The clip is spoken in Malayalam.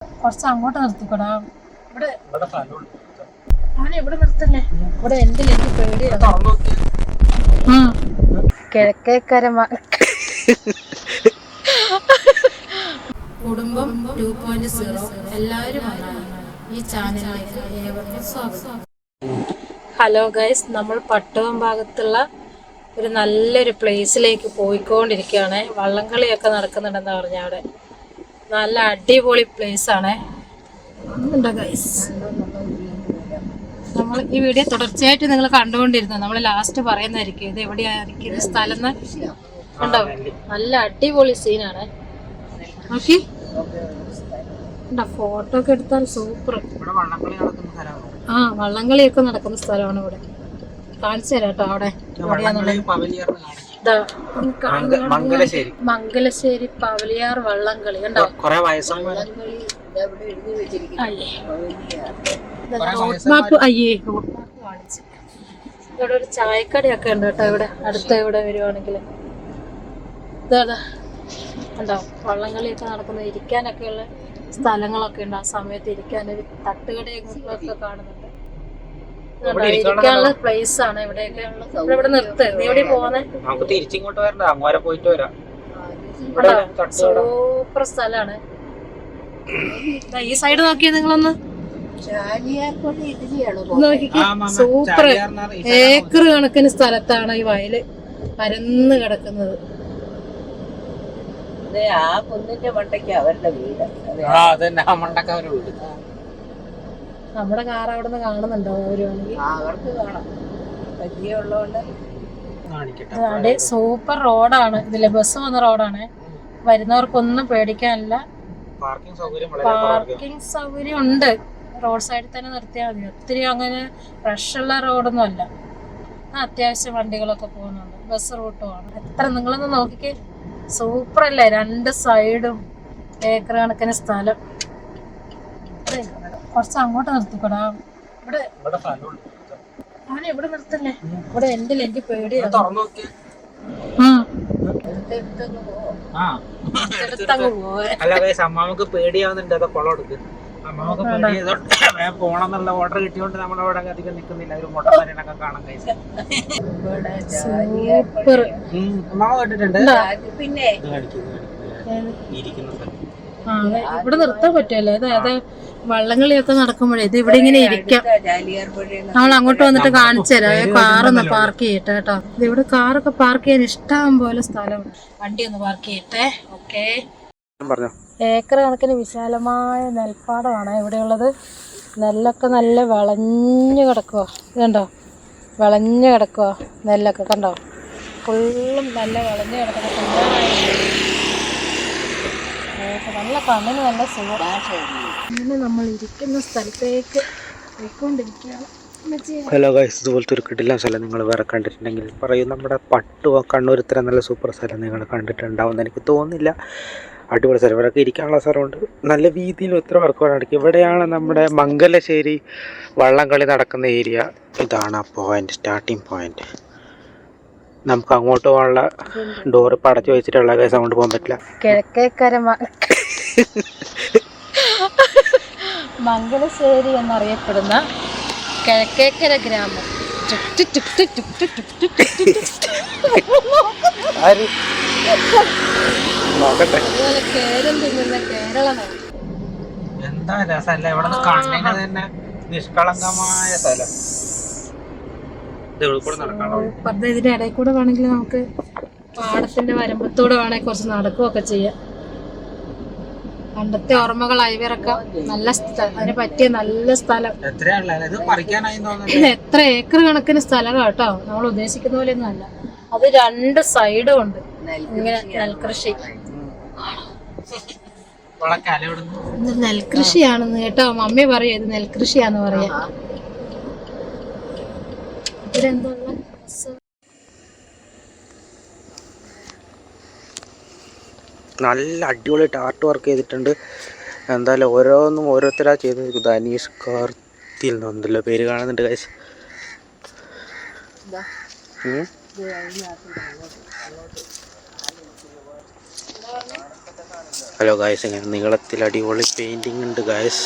കുറച്ച് അങ്ങോട്ട് നിർത്തിക്കൂടാ. ഇവിടെ ഇവിടെ നിർത്തല്ലേ. ഇവിടെ എന്റെ എനിക്ക് പേടിയാണ്. കിഴക്കേക്കര കുടുംബം 2.0 എല്ലാവരും ഈ ചാനലിലേക്ക് ഏവർക്കും സ്വാഗതം. ഹലോ ഗൈസ്, നമ്മൾ പട്ടവം ഭാഗത്തുള്ള ഒരു നല്ലൊരു പ്ലേസിലേക്ക് പോയിക്കൊണ്ടിരിക്കുകയാണ്. വള്ളംകളിയൊക്കെ നടക്കുന്നുണ്ടെന്ന് പറഞ്ഞ അവിടെ നല്ല അടിപൊളി പ്ലേസ് ആണ്. ഗൈസ്, നമ്മൾ ഈ വീഡിയോ തുടർച്ചയായിട്ട് നിങ്ങൾ കണ്ടുകൊണ്ടിരുന്നു. നമ്മൾ ലാസ്റ്റ് പറയുന്നതായിരിക്കും ഇത് എവിടെയായിരിക്കും സ്ഥലം ഉണ്ടോ. നല്ല അടിപൊളി സീനാണ്. നോക്കി ഫോട്ടോ ഒക്കെ എടുത്താൽ സൂപ്പർ. വള്ളംകളിയൊക്കെ നടക്കുന്ന സ്ഥലമാണ് ഇവിടെ. കാണിച്ചു തരാം കേട്ടോ അവിടെ മംഗലശ്ശേരി പവലിയാർ വള്ളംകളി കണ്ടോ. ഇവിടെ ഒരു ചായക്കടയൊക്കെ ഉണ്ട് കേട്ടോ. ഇവിടെ അടുത്ത ഇവിടെ വരുവാണെങ്കിൽ ഉണ്ടോ വള്ളംകളിയൊക്കെ നടക്കുന്നത്. ഇരിക്കാനൊക്കെയുള്ള സ്ഥലങ്ങളൊക്കെ ഉണ്ട്. ആ സമയത്ത് ഇരിക്കാനൊരു തട്ടുകടയൊക്കെ കാണുന്നുണ്ട്. ഇരിക്കാനുള്ള പ്ലേസ് ആണ് ഇവിടെയൊക്കെ. ഇവിടെ നിർത്ത്. നീ എവിടെ പോന്നെ? സൂപ്പർ സ്ഥലാണ്. ഈ സൈഡ് നോക്കിയാ നിങ്ങളൊന്ന് നോക്കിക്കേ. സൂപ്പർ ഏക്കർ കണക്കിന് സ്ഥലത്താണ് ഈ വയല് പരന്ന് കിടക്കുന്നത്. നമ്മുടെ കാർ അവിടെ നിന്ന് കാണുന്നുണ്ടോ? അതെ, സൂപ്പർ റോഡാണ്. ഇതിലെ ബസ് വന്ന റോഡാണ്. വരുന്നവർക്കൊന്നും പേടിക്കാനില്ല. പാർക്കിംഗ് സൗകര്യം ഉണ്ട്. റോഡ് സൈഡിൽ തന്നെ നിർത്തിയാൽ മതി. ഒത്തിരി അങ്ങനെ റഷുള്ള റോഡൊന്നും അല്ല. അത്യാവശ്യം വണ്ടികളൊക്കെ പോകുന്നുണ്ട്. ബസ് റൂട്ടുമാണ്. എത്ര നിങ്ങളൊന്ന് നോക്കിക്കേ. സൂപ്പർ അല്ലേ? രണ്ട് സൈഡും ഏക്കർ കണക്കിന് സ്ഥലം. കുറച്ച് അങ്ങോട്ട് നിർത്തിക്കൂടാ. ഇവിടെ നിർത്തല്ലേ. ഇവിടെ എന്റെ എനിക്ക് പേടിയാണ്. അമ്മാമക്ക് പേടിയാവുന്നുണ്ട്. അതൊക്കെ കുളം എടുക്ക്. അമ്മാമക്ക് പേടിയായതുകൊണ്ട് പോണെന്നുള്ള ഓർഡർ കിട്ടിയോണ്ട് നമ്മളവിടെ അധികം നിൽക്കുന്നില്ല. ഒരു മുട്ടപ്പാനൊക്കെ കാണാൻ കഴിച്ചു. അമ്മാമ കേട്ടിട്ടുണ്ട്. പിന്നെ ഇവിടെ നിർത്താൻ പറ്റുമല്ലോ. അതായത് വള്ളംകളിയൊക്കെ നടക്കുമ്പോഴേ ഇത് ഇവിടെ ഇങ്ങനെ ഇരിക്കാം. നമ്മൾ അങ്ങോട്ട് വന്നിട്ട് കാണിച്ചു തരാം. കാറൊന്ന് പാർക്ക് ചെയ്യട്ടെ കേട്ടോ. ഇത് ഇവിടെ കാറൊക്കെ പാർക്ക് ചെയ്യാൻ ഇഷ്ടം പോലെ സ്ഥലമുണ്ട്. വണ്ടി ഒന്ന് പാർക്ക് ചെയ്യട്ടെ. ഓക്കെ. ഏക്കർ കണക്കിന് വിശാലമായ നെൽപ്പാടമാണ് ഇവിടെയുള്ളത്. നെല്ലൊക്കെ നല്ല വിളഞ്ഞു കിടക്കുക. ഇതുണ്ടോ, വിളഞ്ഞു കിടക്കുക നെല്ലൊക്കെ കണ്ടോ. ഫുള്ളും നല്ല വിളഞ്ഞു കിടക്കുന്ന നല്ല കണ്ണിന് നല്ല സുഖം. അങ്ങനെ നമ്മൾ ഇരിക്കുന്ന സ്ഥലത്തേക്ക് പോയിക്കൊണ്ടിരിക്കുകയാണ്. ഹലോ ഗൈസ്, ഇതുപോലത്തെ ഒരു കിടിലൻ സ്ഥലം നിങ്ങൾ വേറെ കണ്ടിട്ടുണ്ടെങ്കിൽ പറയൂ. നമ്മുടെ പട്ടുവ കണ്ണൂർ ഇത്ര നല്ല സൂപ്പർ സ്ഥലം നിങ്ങൾ കണ്ടിട്ടുണ്ടാവുമെന്ന് എനിക്ക് തോന്നുന്നില്ല. അടിപൊളി സ്ഥലം. ഇവിടെയൊക്കെ ഇരിക്കാനുള്ള സ്ഥലമുണ്ട്. നല്ല വീതിയിൽ എത്ര വർക്കുകൾ നടക്കും. ഇവിടെയാണ് നമ്മുടെ മംഗലശ്ശേരി വള്ളംകളി നടക്കുന്ന ഏരിയ. ഇതാണ് ആ പോയിന്റ്, സ്റ്റാർട്ടിങ് പോയിന്റ്. നമുക്ക് അങ്ങോട്ട് പോകാനുള്ള ഡോർ ഇപ്പം അടച്ചു വെച്ചിട്ടുള്ള കേസ് അങ്ങോട്ട് പോകാൻ പറ്റില്ല. കിഴക്കേക്കര മംഗലശ്ശേരി എന്നറിയപ്പെടുന്ന കിഴക്കേക്കര ഗ്രാമം. കേരം തിന്നുന്ന കേരളം. എന്താ രസമല്ല ഇവിടെ കണ്ണിന് തന്നെ നിഷ്കളങ്കമായ സ്ഥലം. ഇതിന്റെ ഇടയിൽ കൂടെ വേണമെങ്കിൽ നമുക്ക് പാടത്തിന്റെ വരമ്പത്തൂടെ വേണമെങ്കിൽ കുറച്ച് നടക്കുകയൊക്കെ ചെയ്യാം. പണ്ടത്തെ ഓർമ്മകളായി ഇവരൊക്കെ. നല്ല അതിന് പറ്റിയ നല്ല സ്ഥലം. എത്ര ഏക്കർ കണക്കിന് സ്ഥലം കേട്ടോ. നമ്മൾ ഉദ്ദേശിക്കുന്ന പോലെ ഒന്നും അല്ല. അത് രണ്ട് സൈഡും ഉണ്ട്. ഇങ്ങനെ നെൽകൃഷി. നെൽകൃഷിയാണെന്ന് കേട്ടോ. മമ്മി പറയും ഇത് നെൽകൃഷിയാന്ന് പറയാ. ഇതെന്താ നല്ല അടിപൊളിയായിട്ട് ആർട്ട് വർക്ക് ചെയ്തിട്ടുണ്ട്. എന്തായാലും ഓരോന്നും ഓരോരുത്തരാ ചെയ്ത്. ധനീഷ് കാർത്തിൽ നിന്നുണ്ടല്ലോ പേര് കാണുന്നുണ്ട് ഗൈസ്. ഹലോ ഗായ്സ്, ഇങ്ങനെ നീളത്തിൽ അടിപൊളി പെയിൻറ്റിങ് ഉണ്ട് ഗായ്സ്.